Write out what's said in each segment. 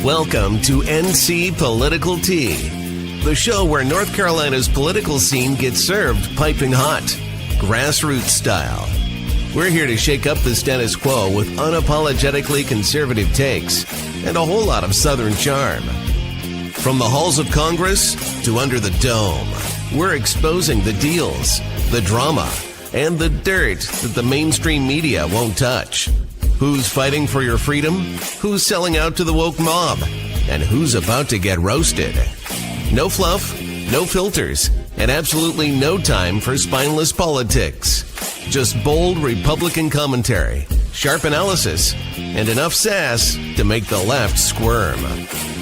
Welcome to NC Political Tea, the show where North Carolina's political scene gets served piping hot, grassroots style. We're here to shake up the status quo with unapologetically conservative takes and a whole lot of Southern charm. From the halls of Congress to under the dome, we're exposing the deals, the drama, and the dirt that the mainstream media won't touch. Who's fighting for your freedom? Who's selling out to the woke mob? And who's about to get roasted? No fluff, no filters, and absolutely no time for spineless politics. Just bold Republican commentary, sharp analysis, and enough sass to make the left squirm.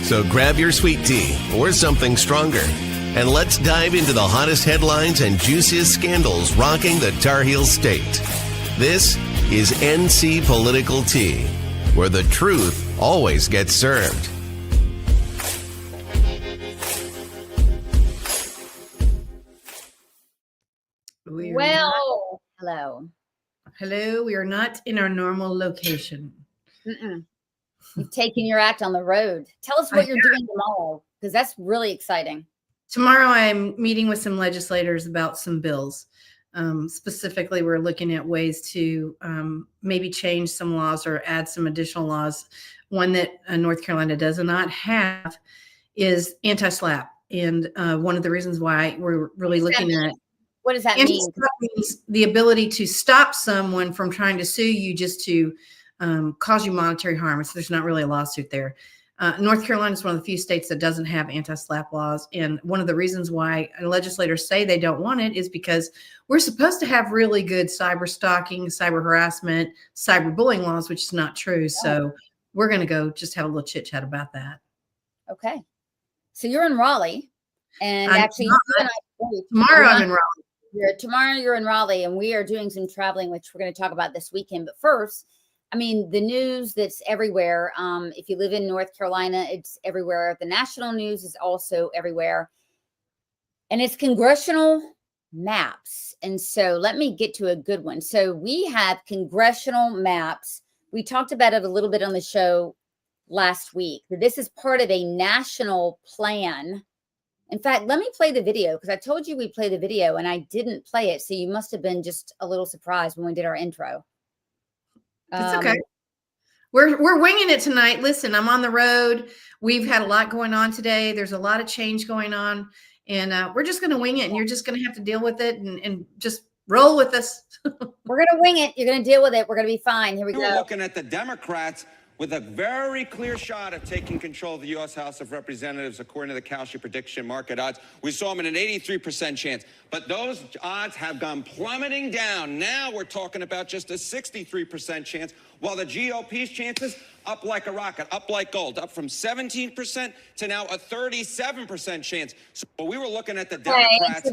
So grab your sweet tea or something stronger, and let's dive into the hottest headlines and juiciest scandals rocking the Tar Heel State. This is NC Political Tea, where the truth always gets served. Hello. Hello, we are not in our normal location. You've taken your act on the road. Tell us what you're doing tomorrow, because that's really exciting. Tomorrow I'm meeting with some legislators about some bills. Specifically, we're looking at ways to maybe change some laws or add some additional laws. One that North Carolina does not have is anti-SLAPP. And one of the reasons why we're really looking at what does that mean? Anti-SLAPP means the ability to stop someone from trying to sue you just to cause you monetary harm. So there's not really a lawsuit there. North Carolina is one of the few states that doesn't have anti-SLAPP laws. And one of the reasons why legislators say they don't want it is because we're supposed to have really good cyber stalking, cyber harassment, cyber bullying laws, which is not true. So we're going to go just have a little chit chat about that. Okay. So you're in Raleigh, and tomorrow I'm in Raleigh. Tomorrow you're in Raleigh, and we are doing some traveling, which we're going to talk about this weekend. But first, I mean, the news that's everywhere. If you live in North Carolina, it's everywhere. The national news is also everywhere. And it's congressional maps. And so let me get to a good one. So we have congressional maps. We talked about it a little bit on the show last week. This is part of a national plan. In fact, let me play the video, because I told you we'd play the video and I didn't play it. So you must have been just a little surprised when we did our intro. It's okay. We're winging it tonight. Listen, I'm on the road. We've had a lot going on today. There's a lot of change going on, and we're just going to wing it, and you're just going to have to deal with it and just roll with us. We're going to wing it. You're going to deal with it. We're going to be fine. Here we go. We're looking at the Democrats with a very clear shot of taking control of the U.S. House of Representatives, according to the Kalshi prediction market odds. We saw them at an 83% chance, but those odds have gone plummeting down. Now we're talking about just a 63% chance, while the GOP's chances up like a rocket, up like gold, up from 17% to now a 37% chance. So we were looking at the Democrats. So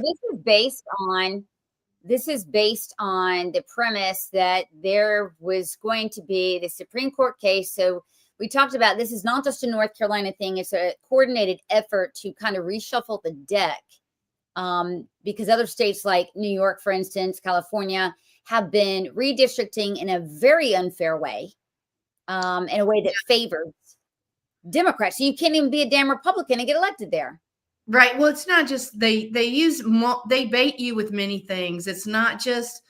this is based on the premise that there was going to be the Supreme Court case. So we talked about this is not just a North Carolina thing. It's a coordinated effort to kind of reshuffle the deck, because other states like New York, for instance, California, have been redistricting in a very unfair way, in a way that favors Democrats. So you can't even be a damn Republican and get elected there. Right. Well, it's not just they bait you with many things. It's not just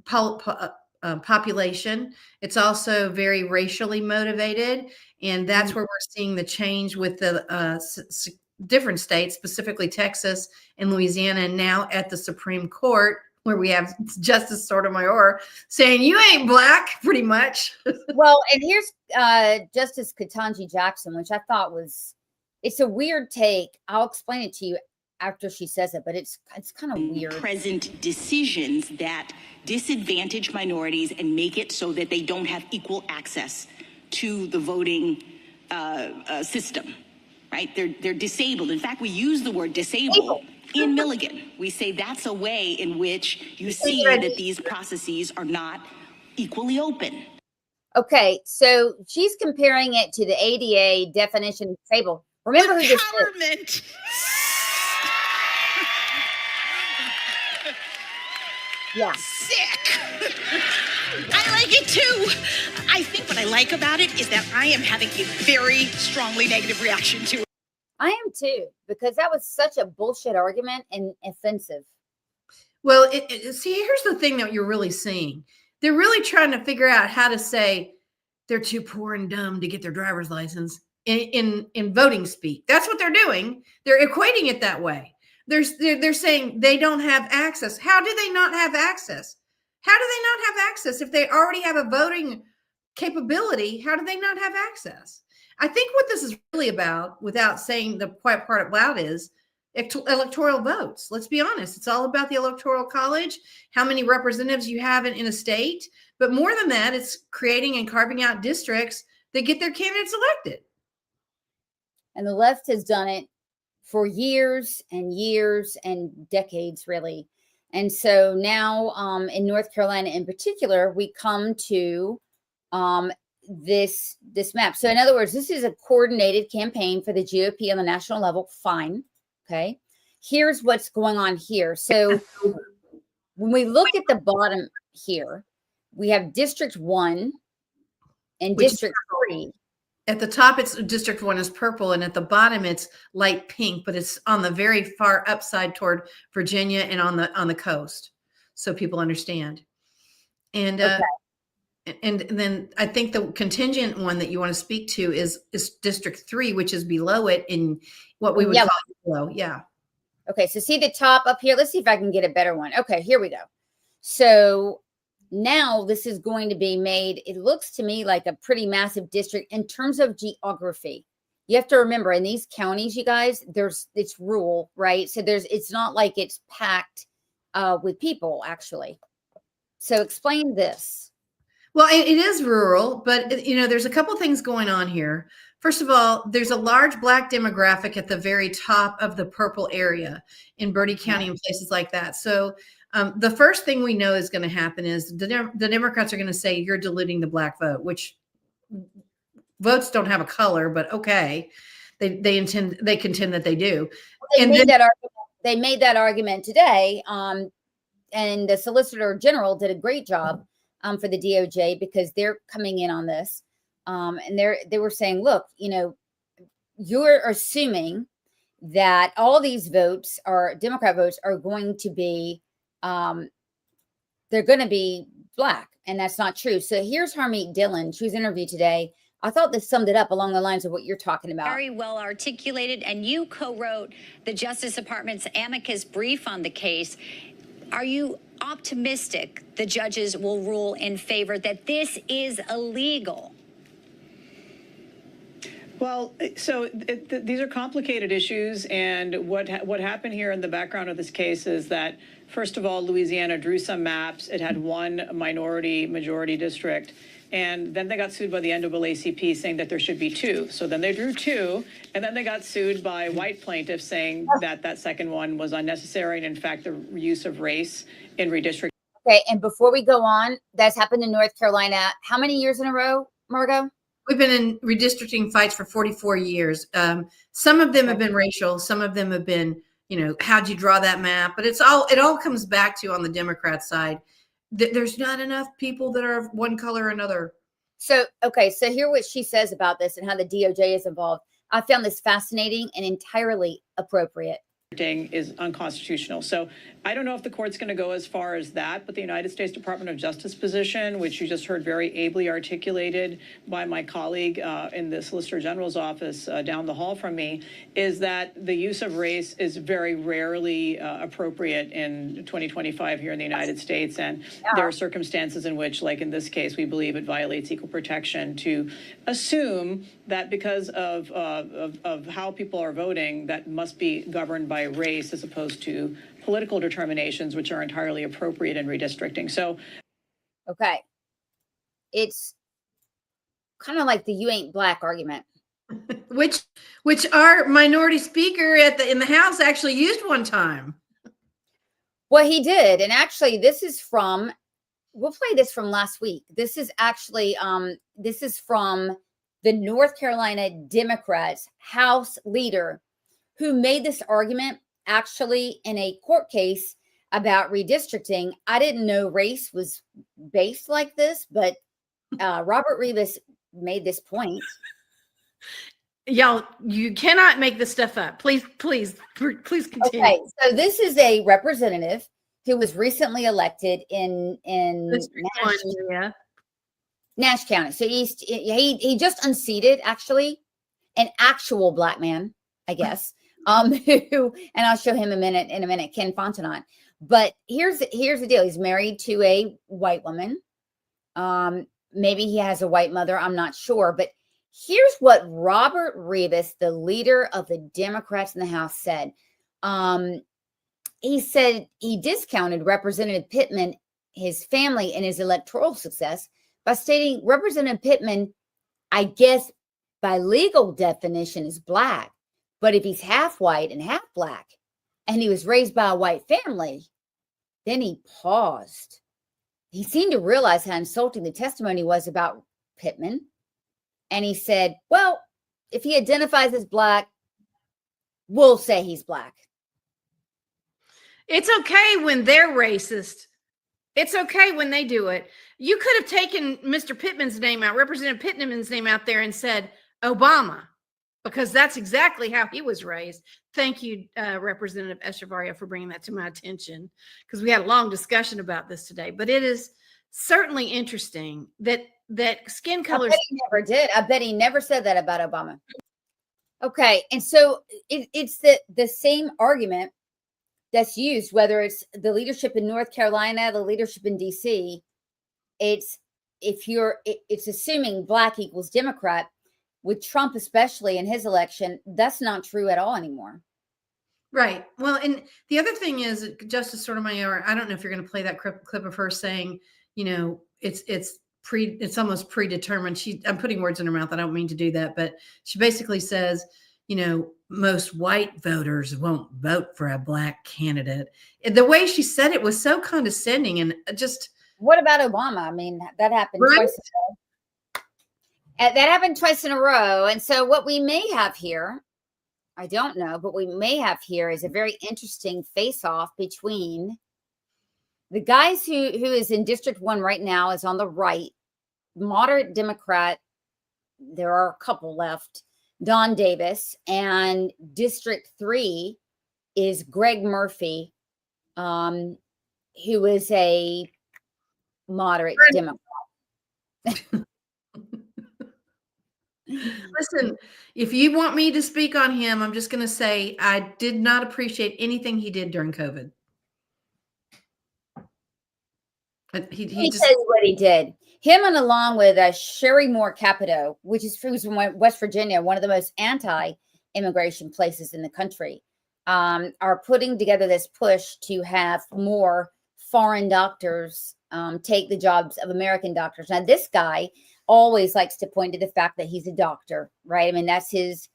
population. It's also very racially motivated. And that's where we're seeing the change with the different states, specifically Texas and Louisiana, and now at the Supreme Court, where we have Justice Sotomayor saying, you ain't black, pretty much. Well, and here's Justice Ketanji Jackson, which I thought it's a weird take. I'll explain it to you after she says it, but it's kind of weird. Present decisions that disadvantage minorities and make it so that they don't have equal access to the voting system, right? They're disabled. In fact, we use the word disabled in Milligan. We say that's a way in which you see that these processes are not equally open. Okay, so she's comparing it to the ADA definition of disabled. Remember who this is. Yeah. Sick. I like it too. I think what I I like about it is that I am having a very strongly negative reaction to it. I am too, because that was such a bullshit argument and offensive. Well, see, here's the thing that you're really seeing. They're really trying to figure out how to say they're too poor and dumb to get their driver's license in voting speak. That's what they're doing. They're equating it that way. They're saying they don't have access. How do they not have access? How do they not have access if they already have a voting capability? How do they not have access? I think what this is really about, without saying the quiet part out loud, is electoral votes. Let's be honest. It's all about the electoral college, how many representatives you have in a state. But more than that, it's creating and carving out districts that get their candidates elected. And the left has done it for years and decades, really. And so now in North Carolina in particular, we come to this map. So in other words, this is a coordinated campaign for the GOP on the national level. Fine. Okay. Here's what's going on here. So when we look at the bottom here, we have District 1 and District 3. At the top, it's District 1 is purple, and at the bottom, it's light pink, but it's on the very far upside toward Virginia and on the coast, so people understand. And and then I think the contingent one that you want to speak to is District 3, which is below it in what we would call below. Yeah. Okay, so see the top up here? Let's see if I can get a better one. Okay, here we go. So now this is going to be made, it looks to me like a pretty massive district in terms of geography. You have to remember, in these counties, you guys, it's rural, right? So it's not like it's packed with people, actually. So explain this. Well, it is rural, but there's a couple things going on here. First of all, there's a large Black demographic at the very top of the purple area in Bertie County and places like that. So the first thing we know is going to happen is the Democrats are going to say you're diluting the Black vote, which votes don't have a color, but okay, they contend that they do. They made that argument today, and the Solicitor General did a great job for the DOJ because they're coming in on this, and they were saying, look, you're assuming that all these votes Democrat votes are going to be they're going to be Black, and that's not true. So here's Harmeet Dillon. She was interviewed today. I thought this summed it up along the lines of what you're talking about. Very well articulated, and you co-wrote the Justice Department's amicus brief on the case. Are you optimistic the judges will rule in favor that this is illegal? Well, so these are complicated issues, and what happened here in the background of this case is that, first of all, Louisiana drew some maps. It had one minority-majority district, and then they got sued by the NAACP saying that there should be two. So then they drew two, and then they got sued by white plaintiffs saying that second one was unnecessary, and in fact, the use of race in redistricting. Okay, and before we go on, that's happened in North Carolina. How many years in a row, Margot? We've been in redistricting fights for 44 years. Some of them have been racial. Some of them have been, how'd you draw that map? But it all comes back to, on the Democrat side, there's not enough people that are of one color or another. So hear what she says about this and how the DOJ is involved. I found this fascinating and entirely appropriate. Is unconstitutional. So I don't know if the court's going to go as far as that, but the United States Department of Justice position, which you just heard very ably articulated by my colleague in the Solicitor General's office down the hall from me, is that the use of race is very rarely appropriate in 2025 here in the United States. And there are circumstances in which, like in this case, we believe it violates equal protection to assume that because of how people are voting, that must be governed by race as opposed to political determinations, which are entirely appropriate in redistricting. So, okay, it's kind of like the "you ain't Black" argument, which our minority speaker in the House actually used one time. Well, he did, and actually, this is from. We'll play this from last week. This is actually this is from the North Carolina Democrats House leader, who made this argument actually in a court case about redistricting. I didn't know race was based like this, but Robert Rivas made this point. Y'all, you cannot make this stuff up. Please continue. Okay, so this is a representative who was recently elected in Nash County. So he just unseated actually an actual black man, I guess. Who, and I'll show him in a minute, Ken Fontenot. But here's the deal. He's married to a white woman. Maybe he has a white mother. I'm not sure. But here's what Robert Rebus, the leader of the Democrats in the House, said. He said he discounted Representative Pittman, his family, and his electoral success by stating Representative Pittman, I guess by legal definition, is black. But if he's half white and half black, and he was raised by a white family, then he paused. He seemed to realize how insulting the testimony was about Pittman. And he said, well, if he identifies as black, we'll say he's black. It's okay when they're racist. It's okay when they do it. You could have taken Mr. Pittman's name out, Representative Pittman's name out there and said Obama, because that's exactly how he was raised. Thank you, Representative Echevarria, for bringing that to my attention, because we had a long discussion about this today. But it is certainly interesting that skin colors. I bet he never did. I bet he never said that about Obama. Okay, and so it's the same argument that's used, whether it's the leadership in North Carolina, the leadership in DC. It's assuming black equals Democrat. With Trump, especially in his election, that's not true at all anymore. Right. Well, and the other thing is, Justice Sotomayor, I don't know if you're going to play that clip of her saying, it's almost predetermined. I'm putting words in her mouth. I don't mean to do that, but she basically says, most white voters won't vote for a black candidate. The way she said it was so condescending and just. What about Obama? I mean, that happened twice a row. That happened twice in a row. And so what we may have here, I don't know, but we may have here is a very interesting face-off between the guys who is in District 1 right now is on the right, moderate Democrat. There are a couple left, Don Davis, and District 3 is Greg Murphy, who is a moderate Democrat. Listen, if you want me to speak on him, I'm just going to say I did not appreciate anything he did during COVID. He just says what he did. Him and along with Sherry Moore Capito, who's from West Virginia, one of the most anti-immigration places in the country, are putting together this push to have more foreign doctors take the jobs of American doctors. Now, this guy always likes to point to the fact that he's a doctor, right? I mean, that's his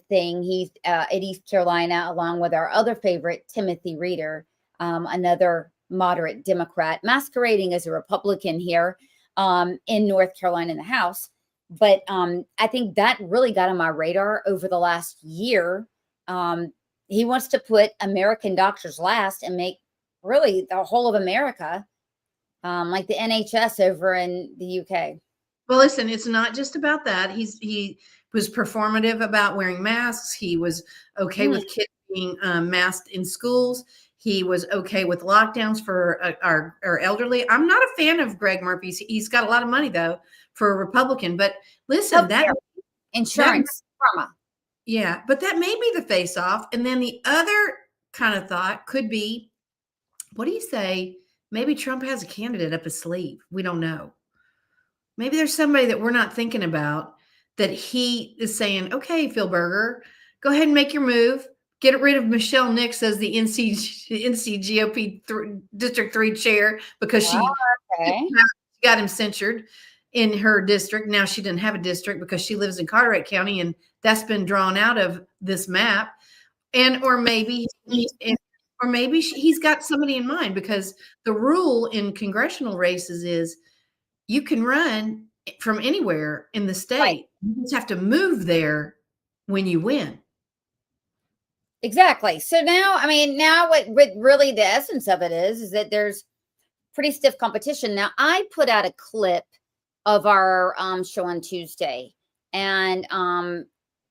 thing. He's at East Carolina, along with our other favorite, Timothy Reeder, another moderate Democrat, masquerading as a Republican here in North Carolina in the House. But I think that really got on my radar over the last year. He wants to put American doctors last and make really the whole of America like the NHS over in the UK. Well, listen, it's not just about that. He was performative about wearing masks. He was okay with kids being masked in schools. He was okay with lockdowns for our elderly. I'm not a fan of Greg Murphy. He's got a lot of money, though, for a Republican. But listen, insurance, trauma. Yeah, but that may be the face-off. And then the other kind of thought could be, what do you say? Maybe Trump has a candidate up his sleeve. We don't know. Maybe there's somebody that we're not thinking about that he is saying, okay, Phil Berger, go ahead and make your move. Get rid of Michelle Nix as the NC GOP District 3 chair because she got him censured in her district. Now she didn't have a district because she lives in Carteret County, and that's been drawn out of this map. Or maybe he's got somebody in mind, because the rule in congressional races is you can run from anywhere in the state. Right. You just have to move there when you win. Exactly. So now what really the essence of it is that there's pretty stiff competition. Now, I put out a clip of our show on Tuesday. And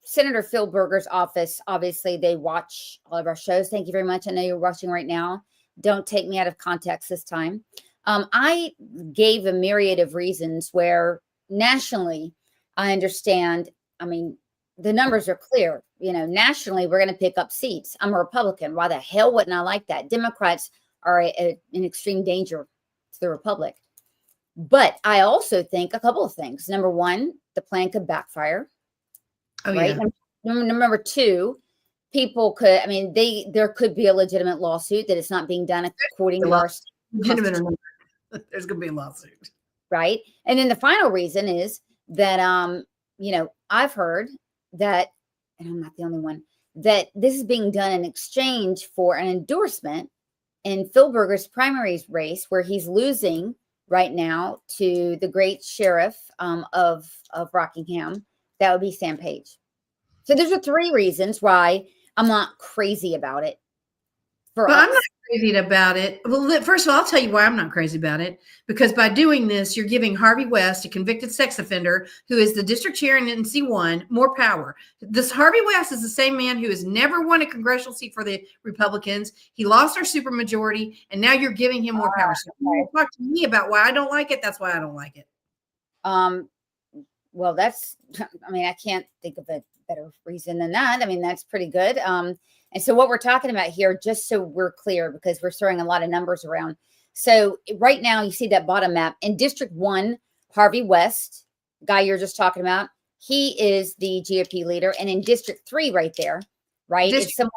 Senator Phil Berger's office, obviously, they watch all of our shows. Thank you very much. I know you're watching right now. Don't take me out of context this time. I gave a myriad of reasons where nationally, I understand. I mean, the numbers are clear. You know, nationally, we're going to pick up seats. I'm a Republican. Why the hell wouldn't I like that? Democrats are in extreme danger to the Republic. But I also think a couple of things. Number one, the plan could backfire. Oh, right? yeah. Number two, people could, I mean, there could be a legitimate lawsuit that it's not being done according to our Legitimate or not, there's going to be a lawsuit. right. And then the final reason is that, you know, I've heard that, and I'm not the only one, that this is being done in exchange for an endorsement in Phil Berger's primary race, where he's losing right now to the great sheriff of Rockingham. That would be Sam Page. So those are three reasons why I'm not crazy about it. Well, I'm not crazy about it. Well, first of all, I'll tell you why I'm not crazy about it. Because by doing this, you're giving Harvey West, a convicted sex offender who is the district chair in NC1, more power. This Harvey West is the same man who has never won a congressional seat for the Republicans. He lost our supermajority, and now you're giving him more power. So talk to me about why I don't like it. That's why I don't like it. Well, that's, I mean, I can't think of a better reason than that. I mean, that's pretty good. And so what we're talking about here, just so we're clear, because we're throwing a lot of numbers around. So right now you see that bottom map in District 1, Harvey West, guy you're just talking about, he is the GOP leader. And in District 3 right there, right, it's someone,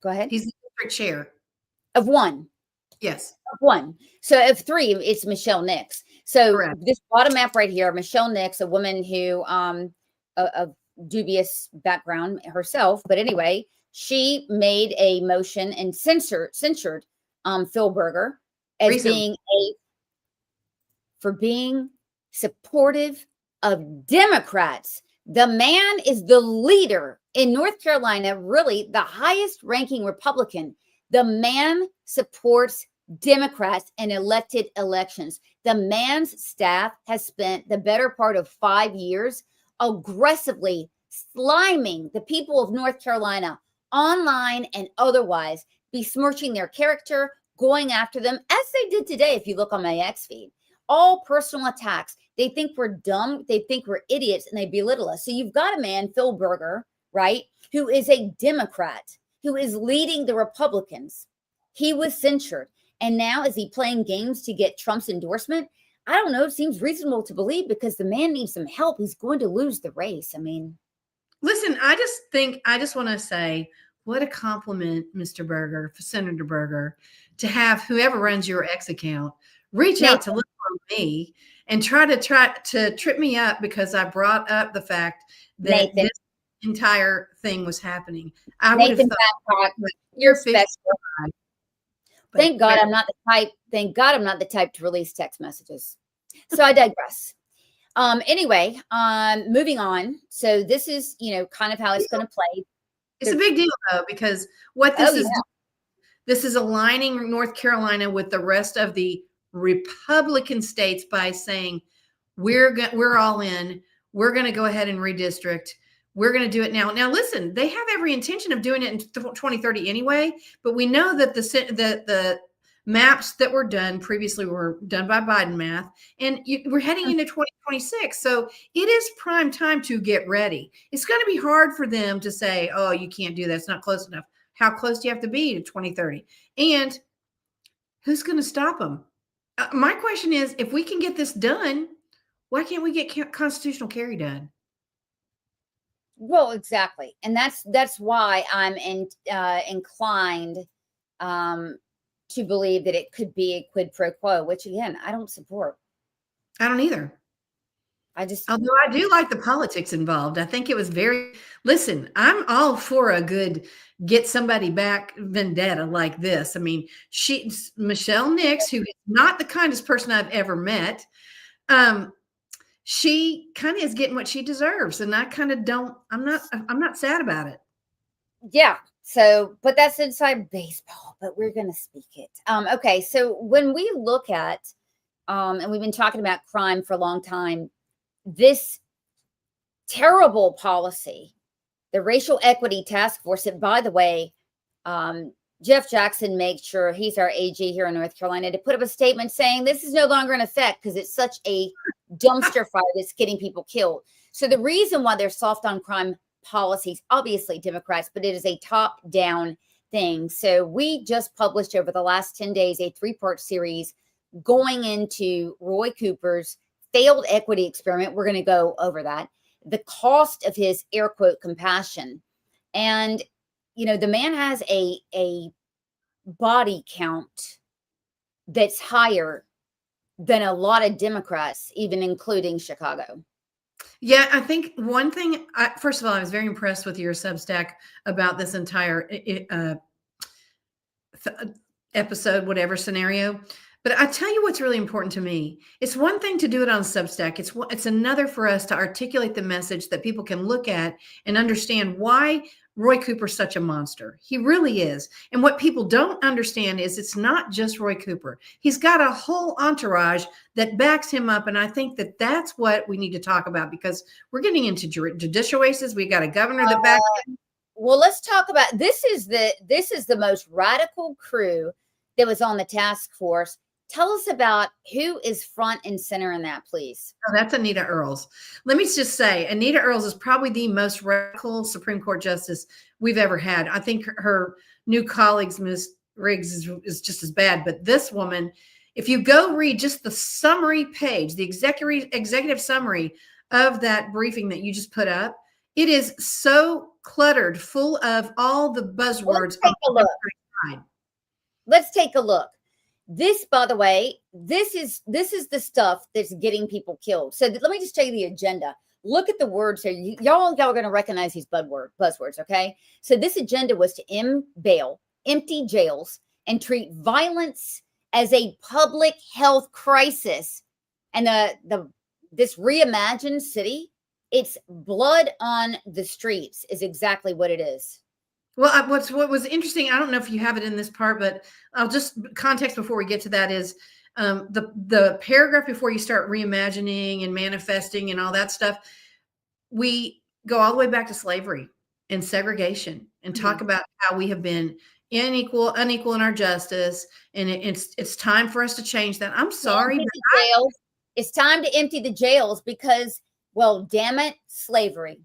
go ahead. He's the district chair. Of 1. Yes. Of 1. So of 3, it's Michelle Nix. So Correct. This bottom map right here, Michelle Nix, a woman who, of dubious background herself, but anyway, she made a motion and censured Phil Berger as being supportive of Democrats. The man is the leader in North Carolina, really the highest ranking Republican. The man supports Democrats in elected elections. The man's staff has spent the better part of 5 years aggressively sliming the people of North Carolina, online and otherwise, besmirching their character, going after them, as they did today. If you look on my X feed, all personal attacks. They think we're dumb. They think we're idiots, and they belittle us. So you've got a man, Phil Berger, right, who is a Democrat, who is leading the Republicans. He was censured. And now is he playing games to get Trump's endorsement? I don't know. It seems reasonable to believe, because the man needs some help. He's going to lose the race. I mean, listen, I just want to say, what a compliment, Mr. Berger, for Senator Berger, to have whoever runs your X account reach out to look for me and try to trip me up because I brought up the fact that this entire thing was happening. I would have thought you're special. Thank God I'm not the type to release text messages. So I digress. Anyway, moving on. So this is, kind of how it's going to play. It's a big deal though, because what this is, this is aligning North Carolina with the rest of the Republican states by saying, we're all in, we're going to go ahead and redistrict. We're going to do it now. Now, listen, they have every intention of doing it in 2030 anyway, but we know that the maps that were done previously were done by Biden math, and we're heading into 2026. So it is prime time to get ready. It's going to be hard for them to say, oh, you can't do that. It's not close enough. How close do you have to be to 2030? And who's going to stop them? My question is, if we can get this done, why can't we get constitutional carry done? Well, exactly. And that's why I'm inclined to believe that it could be a quid pro quo, which again, I don't support. I don't either. Although I do like the politics involved. I think it was listen, I'm all for a good get somebody back vendetta like this. I mean, Michelle Nix, who is not the kindest person I've ever met, she kind of is getting what she deserves. And I kind of I'm not sad about it. Yeah. So, but that's inside baseball, but we're going to speak it. Okay. So when we look at and we've been talking about crime for a long time. This terrible policy, the Racial Equity Task Force, that, by the way, Jeff Jackson makes sure, he's our AG here in North Carolina, to put up a statement saying this is no longer in effect because it's such a dumpster fire that's getting people killed. So the reason why they're soft on crime policies, obviously Democrats, but it is a top-down thing. So we just published over the last 10 days a 3-part series going into Roy Cooper's failed equity experiment. We're going to go over that, the cost of his air quote compassion. And, you know, the man has a body count that's higher than a lot of Democrats, even including Chicago. Yeah, I think one thing, first of all, I was very impressed with your Substack about this entire episode, whatever scenario. But I tell you what's really important to me. It's one thing to do it on Substack. It's another for us to articulate the message that people can look at and understand why Roy Cooper's such a monster. He really is. And what people don't understand is it's not just Roy Cooper. He's got a whole entourage that backs him up. And I think that that's what we need to talk about, because we're getting into judicial races. We got a governor that backs him. Well, let's talk about this is the most radical crew that was on the task force. Tell us about who is front and center in that, please. Oh, that's Anita Earls. Let me just say, Anita Earls is probably the most radical Supreme Court justice we've ever had. I think her new colleagues, Ms. Riggs, is just as bad. But this woman, if you go read just the summary page, the executive summary of that briefing that you just put up, it is so cluttered, full of all the buzzwords. Let's take a look. This, by the way, this is the stuff that's getting people killed. So let me just tell you the agenda. Look at the words here. Y'all are going to recognize these buzzwords, okay? So this agenda was to end bail, empty jails, and treat violence as a public health crisis. And this reimagined city, it's blood on the streets is exactly what it is. Well, what was interesting, I don't know if you have it in this part, but I'll just context before we get to that is the paragraph before you start reimagining and manifesting and all that stuff. We go all the way back to slavery and segregation and talk about how we have been unequal in our justice. And it's time for us to change that. I'm sorry. It's time to empty the jails because, well, damn it, slavery.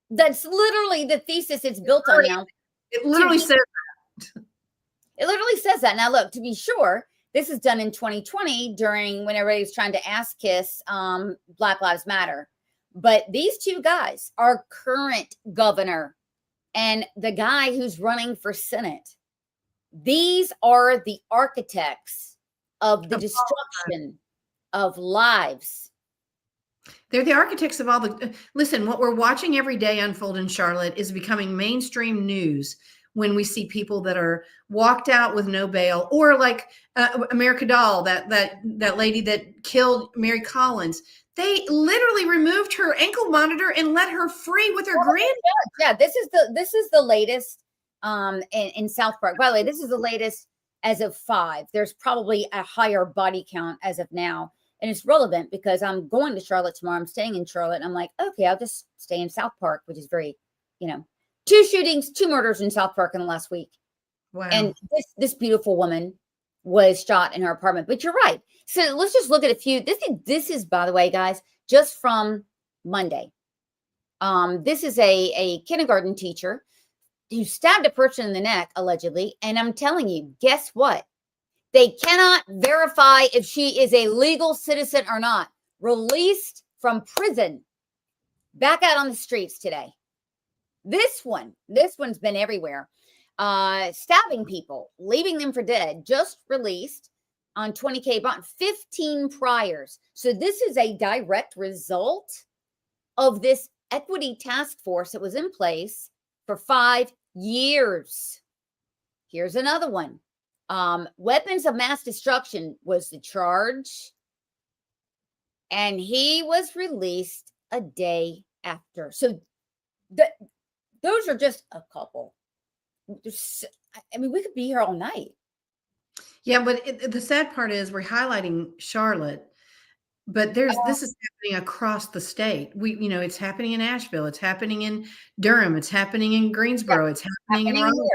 That's literally the thesis it's built on now. It literally says that. It literally says that. Now, look, to be sure, this is done in 2020 when everybody was trying to ass kiss Black Lives Matter. But these two guys, our current governor and the guy who's running for Senate, these are the architects of the destruction of lives. They're the architects of all listen, what we're watching every day unfold in Charlotte is becoming mainstream news when we see people that are walked out with no bail, or like America Doll, that lady that killed Mary Collins. They literally removed her ankle monitor and let her free with her granddaughter. Yeah, this is the latest in South Park. By the way, this is the latest as of 5. There's probably a higher body count as of now. And it's relevant because I'm going to Charlotte tomorrow. I'm staying in Charlotte. And I'm like, okay, I'll just stay in South Park, which is very, 2 shootings, 2 murders in South Park in the last week. Wow. And this beautiful woman was shot in her apartment. But you're right. So let's just look at a few. This is, by the way, guys, just from Monday. This is a kindergarten teacher who stabbed a person in the neck, allegedly. And I'm telling you, guess what? They cannot verify if she is a legal citizen or not. Released from prison, back out on the streets today. This one's been everywhere. Stabbing people, leaving them for dead, just released on $20,000 bond, 15 priors. So this is a direct result of this equity task force that was in place for 5 years. Here's another one. Weapons of mass destruction was the charge, and he was released a day after. So those are just a couple. I mean, we could be here all night. Yeah, but the sad part is we're highlighting Charlotte, but this is happening across the state. It's happening in Asheville, it's happening in Durham, it's happening in Greensboro, it's happening in Happening Raleigh.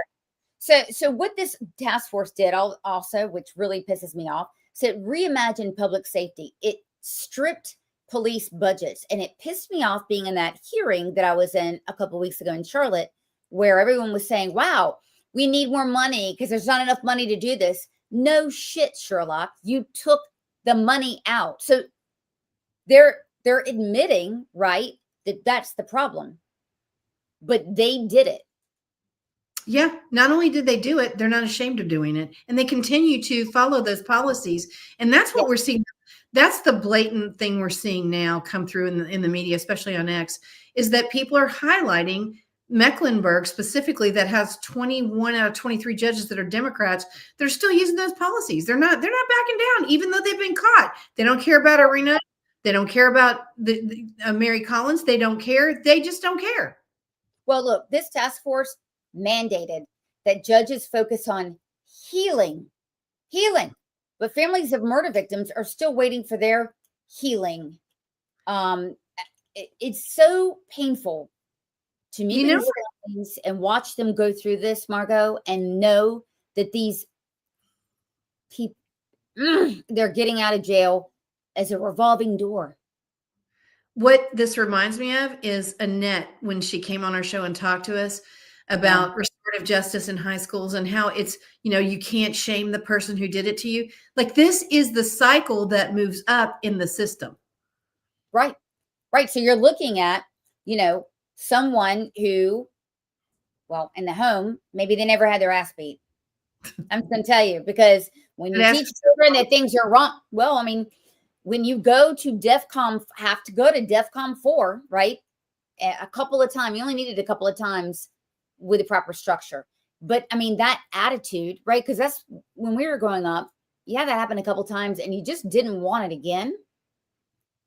here. So what this task force did also, which really pisses me off, so it reimagined public safety. It stripped police budgets, and it pissed me off being in that hearing that I was in a couple of weeks ago in Charlotte, where everyone was saying, "Wow, we need more money because there's not enough money to do this." No shit, Sherlock. You took the money out. So they're admitting, right, that that's the problem. But they did it. Yeah, not only did they do it, they're not ashamed of doing it. And they continue to follow those policies. And that's what we're seeing. That's the blatant thing we're seeing now come through in the media, especially on X, is that people are highlighting Mecklenburg specifically, that has 21 out of 23 judges that are Democrats. They're still using those policies. They're not backing down, even though they've been caught. They don't care about Arena. They don't care about the Mary Collins. They don't care. They just don't care. Well, look, this task force mandated that judges focus on healing, but families of murder victims are still waiting for their healing. It's so painful to meet these families and watch them go through this, Margot, and know that these people, they're getting out of jail as a revolving door. What this reminds me of is Annette, when she came on our show and talked to us about restorative justice in high schools and how it's, you can't shame the person who did it to you. Like, this is the cycle that moves up in the system. Right. So you're looking at, someone who, well, in the home, maybe they never had their ass beat. I'm just going to tell you, because when you teach children that things are wrong, well, I mean, when you go to have to go to DEFCON 4, right? A couple of times, you only needed a couple of times with the proper structure. But I mean, that attitude, right? Because that's when we were growing up, that happened a couple of times and you just didn't want it again.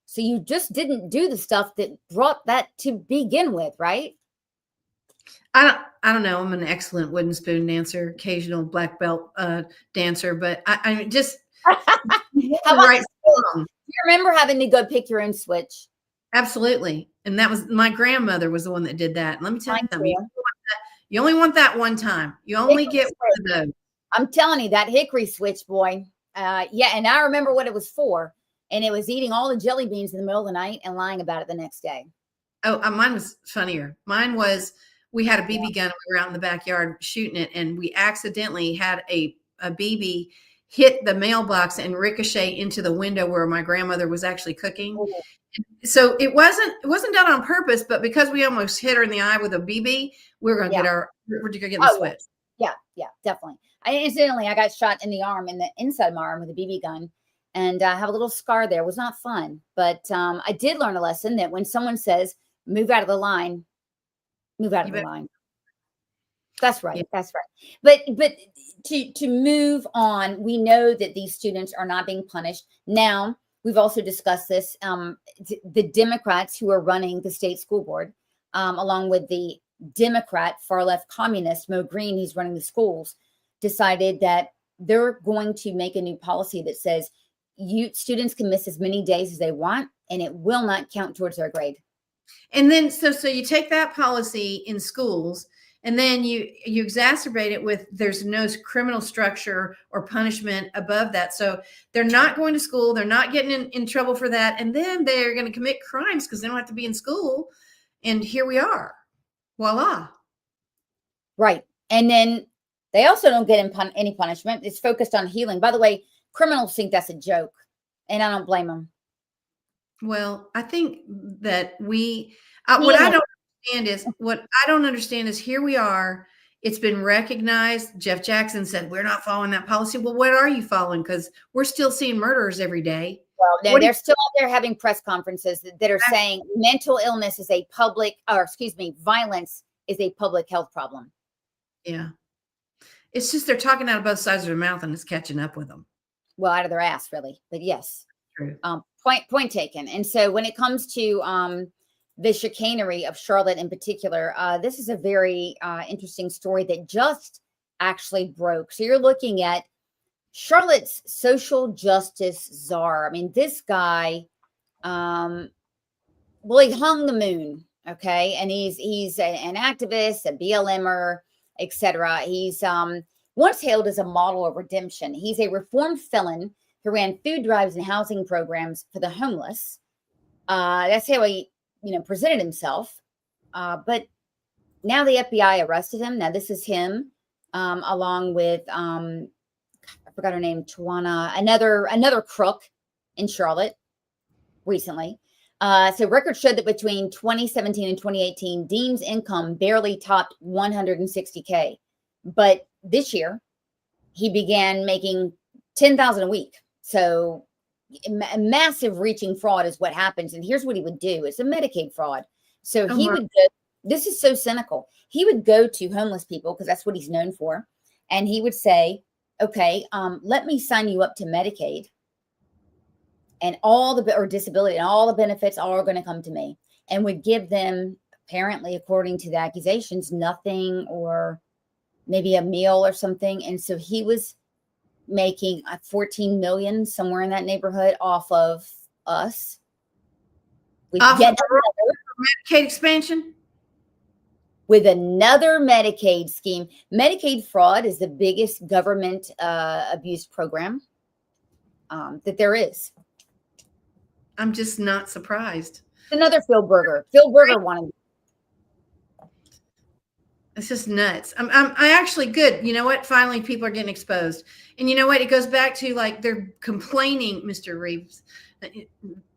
So you just didn't do the stuff that brought that to begin with, right? I don't know. I'm an excellent wooden spoon dancer, occasional black belt dancer, but I just right. Do you remember having to go pick your own switch? Absolutely. And that was my grandmother was the one that did that. Let me tell you, you only want that one time. You only get one of those. I'm telling you, that hickory switch, boy. And I remember what it was for. And it was eating all the jelly beans in the middle of the night and lying about it the next day. Oh, mine was funnier. Mine was, we had a BB gun. We were out in the backyard shooting it, and we accidentally had a BB hit the mailbox and ricochet into the window where my grandmother was actually cooking. Oh. So it wasn't done on purpose, but because we almost hit her in the eye with a BB, we're going to get the switch. Yeah, definitely. Incidentally, I got shot in the arm, in the inside of my arm with a BB gun. And I have a little scar there. It was not fun, but I did learn a lesson that when someone says, move out of the line, move out of the line. That's right. Yeah. That's right. But to move on, we know that these students are not being punished. Now, we've also discussed this. The Democrats who are running the state school board, along with the Democrat far left communist, Mo Green, who's running the schools, decided that they're going to make a new policy that says students can miss as many days as they want, and it will not count towards their grade. And then, so you take that policy in schools, and then you exacerbate it with there's no criminal structure or punishment above that. So they're not going to school. They're not getting in trouble for that. And then they're going to commit crimes because they don't have to be in school. And here we are. Voila. Right. And then they also don't get any punishment. It's focused on healing. By the way, criminals think that's a joke, and I don't blame them. Well, I think that what I don't understand is here we are. It's been recognized. Jeff Jackson said, we're not following that policy. Well, what are you following? Because we're still seeing murderers every day. Well, they're still out there having press conferences that are saying mental illness is violence is a public health problem. Yeah. It's just they're talking out of both sides of their mouth and it's catching up with them. Well, out of their ass, really. But yes. True. Point taken. And so when it comes to the chicanery of Charlotte in particular, this is a very interesting story that just actually broke. So you're looking at Charlotte's social justice czar. I mean, this guy, well, he hung the moon, okay, and he's an activist, a BLMer, etc. He's once hailed as a model of redemption. He's a reformed felon who ran food drives and housing programs for the homeless. That's how he, presented himself. But now the FBI arrested him. Now this is him, along with I forgot her name, Tawana, another crook in Charlotte recently. So records showed that between 2017 and 2018, Dean's income barely topped 160K. But this year, he began making 10,000 a week. So a massive reaching fraud is what happens. And here's what he would do. It's a Medicaid fraud. So he would go, this is so cynical. He would go to homeless people because that's what he's known for. And he would say, okay, let me sign you up to Medicaid. And or disability and all the benefits are going to come to me, and would give them, apparently, according to the accusations, nothing or maybe a meal or something. And so he was making 14 million, somewhere in that neighborhood, off of us. Off of Medicaid expansion? With another Medicaid scheme. Medicaid fraud is the biggest government abuse program that there is. I'm just not surprised. Another Phil Berger. Phil Berger wanted. It's just nuts. I actually good. You know what? Finally, people are getting exposed. And you know what? It goes back to like they're complaining, Mr. Reeves.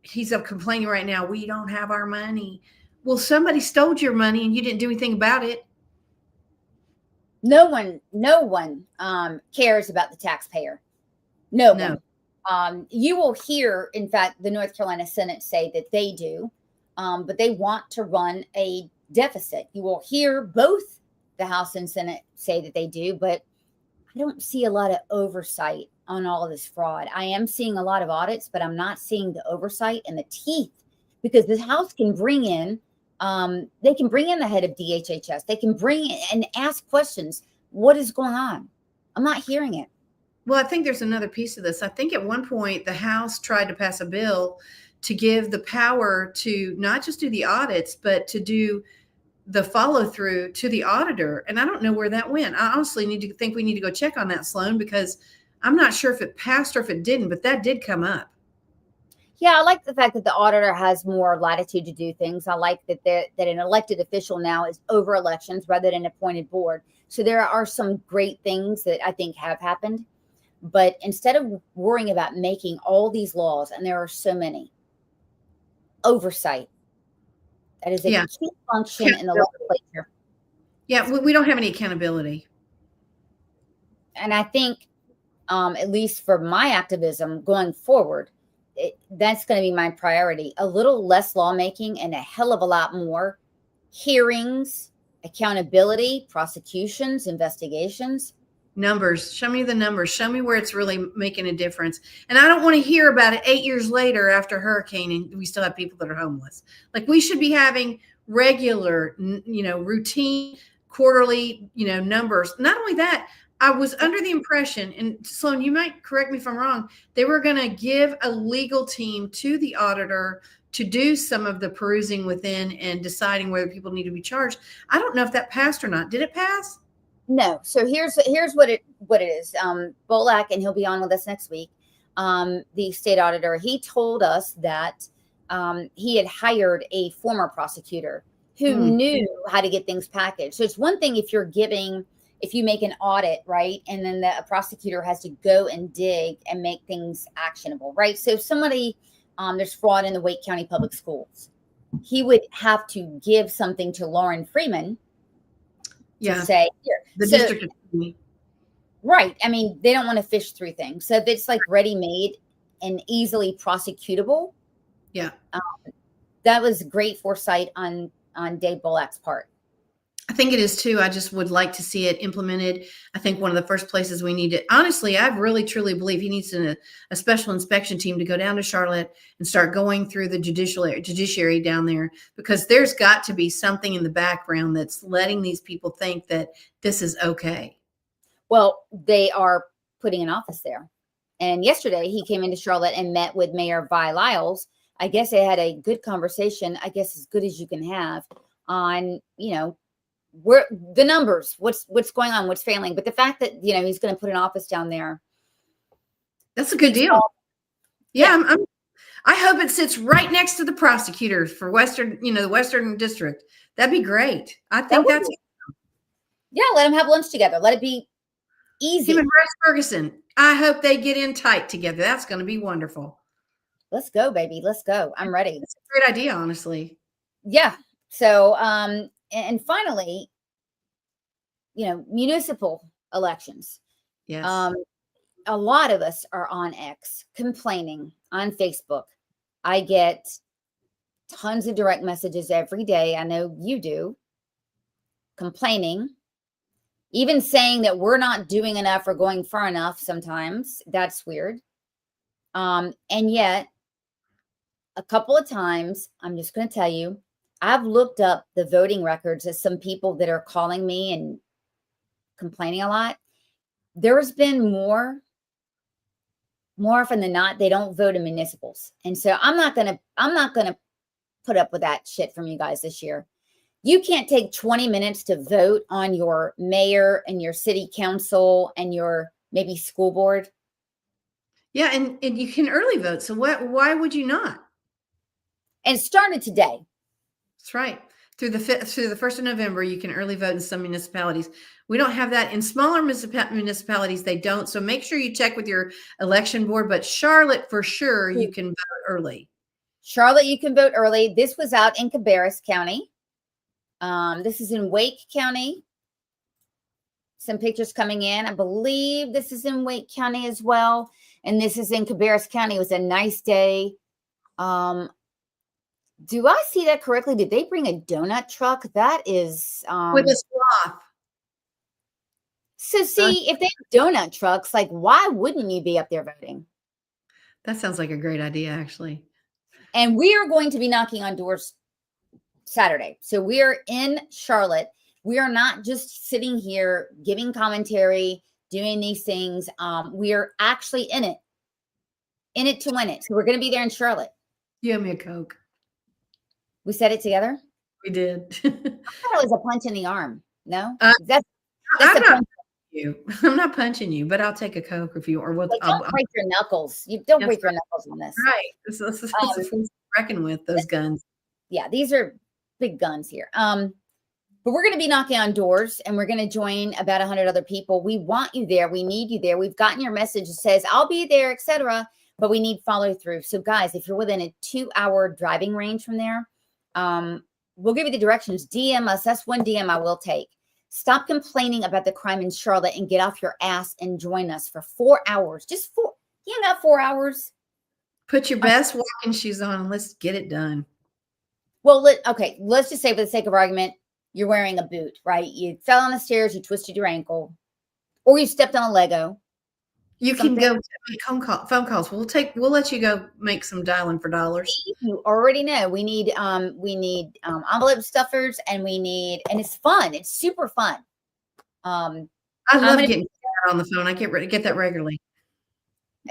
He's complaining right now. We don't have our money. Well, somebody stole your money and you didn't do anything about it. No one cares about the taxpayer. No one. You will hear, in fact, the North Carolina Senate say that they do, but they want to run a deficit. You will hear both the House and Senate say that they do, but I don't see a lot of oversight on all of this fraud. I am seeing a lot of audits, but I'm not seeing the oversight and the teeth, because the House can bring in, they can bring in the head of DHHS. They can bring in and ask questions. What is going on? I'm not hearing it. Well, I think there's another piece of this. I think at one point the House tried to pass a bill to give the power to not just do the audits, but to do the follow through to the auditor. And I don't know where that went. I honestly we need to go check on that, Sloan, because I'm not sure if it passed or if it didn't, but that did come up. Yeah, I like the fact that the auditor has more latitude to do things. I like that an elected official now is over elections rather than an appointed board. So there are some great things that I think have happened. But instead of worrying about making all these laws, and there are so many, oversight. That is a key function in the legislature. Yeah, we don't have any accountability. And I think, at least for my activism going forward, that's going to be my priority. A little less lawmaking and a hell of a lot more hearings, accountability, prosecutions, investigations. Numbers. Show me the numbers. Show me where it's really making a difference. And I don't want to hear about it 8 years later after a hurricane and we still have people that are homeless. Like, we should be having regular, routine, quarterly, numbers. Not only that, I was under the impression, and Sloan, you might correct me if I'm wrong, they were going to give a legal team to the auditor to do some of the perusing within and deciding whether people need to be charged. I don't know if that passed or not. Did it pass? No. So here's what it is. Bolak, and he'll be on with us next week. The state auditor, he told us that he had hired a former prosecutor who knew how to get things packaged. So it's one thing if you make an audit, right, and then the prosecutor has to go and dig and make things actionable, right? So if somebody, there's fraud in the Wake County Public Schools, he would have to give something to Lauren Freeman to say, here. The district attorney. Right. I mean, they don't want to fish through things. So if it's like ready-made and easily prosecutable, that was great foresight on Dave Bolak's part. I think it is too. I just would like to see it implemented. I think one of the first places we need it. Honestly, I really, truly believe he needs a special inspection team to go down to Charlotte and start going through the judiciary down there, because there's got to be something in the background that's letting these people think that this is okay. Well, they are putting an office there. And yesterday he came into Charlotte and met with Mayor Vi Lyles. I guess they had a good conversation, I guess as good as you can have, on, where the numbers, what's going on, what's failing. But the fact that, he's going to put an office down there. That's a good deal. Yeah. I hope it sits right next to the prosecutors for the Western District. That'd be great. I think that's. Yeah. Let them have lunch together. Let it be easy. Him and Bryce Ferguson. I hope they get in tight together. That's going to be wonderful. Let's go, baby. Let's go. I'm ready. It's a great idea, honestly. Yeah. So, and finally, municipal elections. Yes. A lot of us are on X complaining on Facebook. I get tons of direct messages every day. I know you do. Complaining, even saying that we're not doing enough or going far enough. Sometimes that's weird. And yet a couple of times, I'm just going to tell you, I've looked up the voting records of some people that are calling me and complaining a lot. There's been more often than not, they don't vote in municipals. And so I'm not going to put up with that shit from you guys this year. You can't take 20 minutes to vote on your mayor and your city council and your maybe school board. Yeah. And you can early vote. So why would you not? And it started today. That's right. Through the 1st of November, you can early vote in some municipalities. We don't have that in smaller municipalities. They don't. So make sure you check with your election board. But Charlotte, for sure, you can vote early. Charlotte, you can vote early. This was out in Cabarrus County. This is in Wake County. Some pictures coming in. I believe this is in Wake County as well. And this is in Cabarrus County. It was a nice day. Do I see that correctly? Did they bring a donut truck? That is with a sloth. So see, if they have donut trucks, like why wouldn't you be up there voting? That sounds like a great idea, actually. And we are going to be knocking on doors Saturday. So we are in Charlotte. We are not just sitting here giving commentary, doing these things. We are actually in it to win it. So we're going to be there in Charlotte. You owe me a Coke. We said it together? We did. I thought it was a punch in the arm. No? That's I'm not punching you, but I'll take a Coke if you or what. Don't break your knuckles. You don't break your knuckles on this. Right. This is reckon with those guns. Yeah, these are big guns here. But we're going to be knocking on doors and we're going to join about 100 other people. We want you there. We need you there. We've gotten your message that says, I'll be there, etc. But we need follow through. So guys, if you're within a 2-hour driving range from there, we'll give you the directions. DM us. That's one DM I will take. Stop complaining about the crime in Charlotte and get off your ass and join us for 4 hours. Just 4. You got 4 hours. Put your best walking shoes on and let's get it done. Well, let's just say for the sake of argument, you're wearing a boot, right? You fell on the stairs, you twisted your ankle, or you stepped on a Lego. You can go make phone calls. We'll let you go make some dialing for dollars. You already know we need envelope stuffers and it's fun. It's super fun. I love getting on the phone. I get that regularly.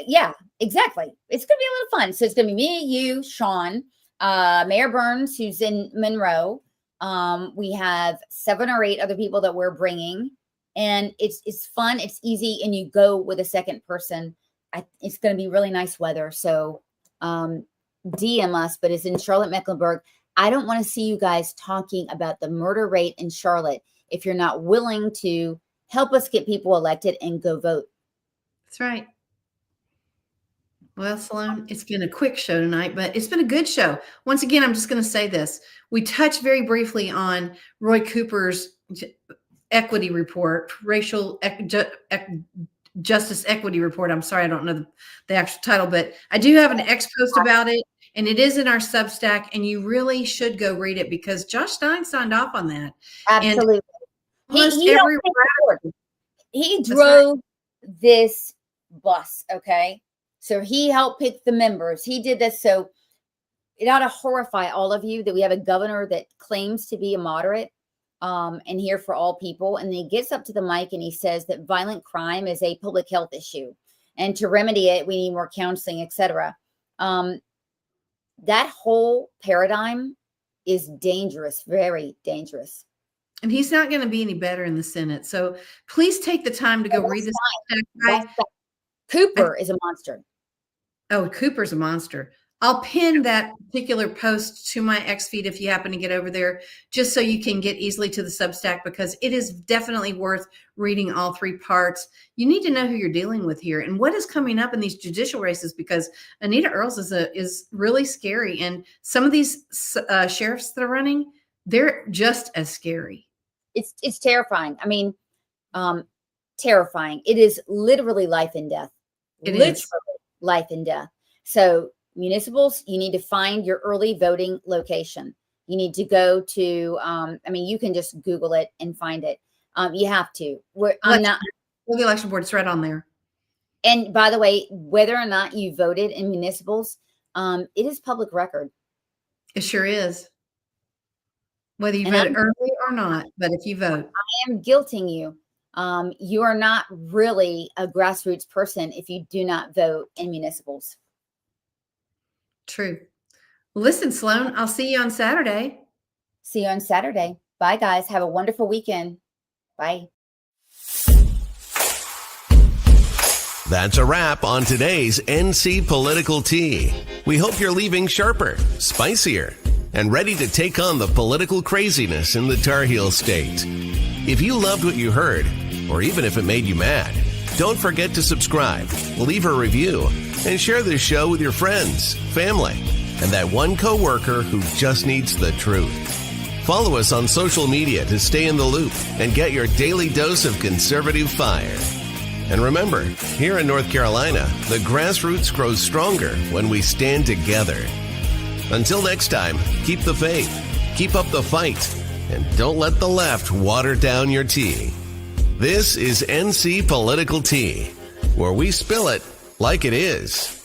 Yeah, exactly. It's gonna be a little fun. So it's gonna be me, you, Sean, Mayor Burns, who's in Monroe. We have 7 or 8 other people that we're bringing. And it's fun, it's easy, and you go with a second person. It's going to be really nice weather. So DM us, but it's in Charlotte, Mecklenburg. I don't want to see you guys talking about the murder rate in Charlotte if you're not willing to help us get people elected and go vote. That's right. Well, Salone, it's been a quick show tonight, but it's been a good show. Once again, I'm just going to say this. We touched very briefly on Roy Cooper's equity report, racial justice equity report. I'm sorry, I don't know the actual title, but I do have an X post about it, and it is in our Substack, and you really should go read it because Josh Stein signed off on that. Absolutely. And he drove this bus, okay? So he helped pick the members. He did this. So it ought to horrify all of you that we have a governor that claims to be a moderate and here for all people. And he gets up to the mic and he says that violent crime is a public health issue. And to remedy it, we need more counseling, etc. That whole paradigm is dangerous, very dangerous. And he's not going to be any better in the Senate. So please take the time to go read this. Cooper is a monster. Oh, Cooper's a monster. I'll pin that particular post to my X feed if you happen to get over there, just so you can get easily to the Substack, because it is definitely worth reading all 3 parts. You need to know who you're dealing with here and what is coming up in these judicial races, because Anita Earls is really scary. And some of these sheriffs that are running, they're just as scary. It's terrifying. I mean, terrifying. It is literally life and death. It literally is life and death. So municipals, you need to find your early voting location. You need to go to, you can just Google it and find it. You have to. The election board, it's right on there. And by the way, whether or not you voted in municipals, it is public record. It sure is. Whether you voted early or not, but if you vote. I am guilting you. You are not really a grassroots person if you do not vote in municipals. True. Listen, Sloan, I'll see you on Saturday. See you on Saturday. Bye, guys. Have a wonderful weekend. Bye. That's a wrap on today's NC Political Tea. We hope you're leaving sharper, spicier, and ready to take on the political craziness in the Tar Heel State. If you loved what you heard, or even if it made you mad, don't forget to subscribe, leave a review, and share this show with your friends, family, and that one coworker who just needs the truth. Follow us on social media to stay in the loop and get your daily dose of conservative fire. And remember, here in North Carolina, the grassroots grows stronger when we stand together. Until next time, keep the faith, keep up the fight, and don't let the left water down your tea. This is NC Political Tea, where we spill it like it is.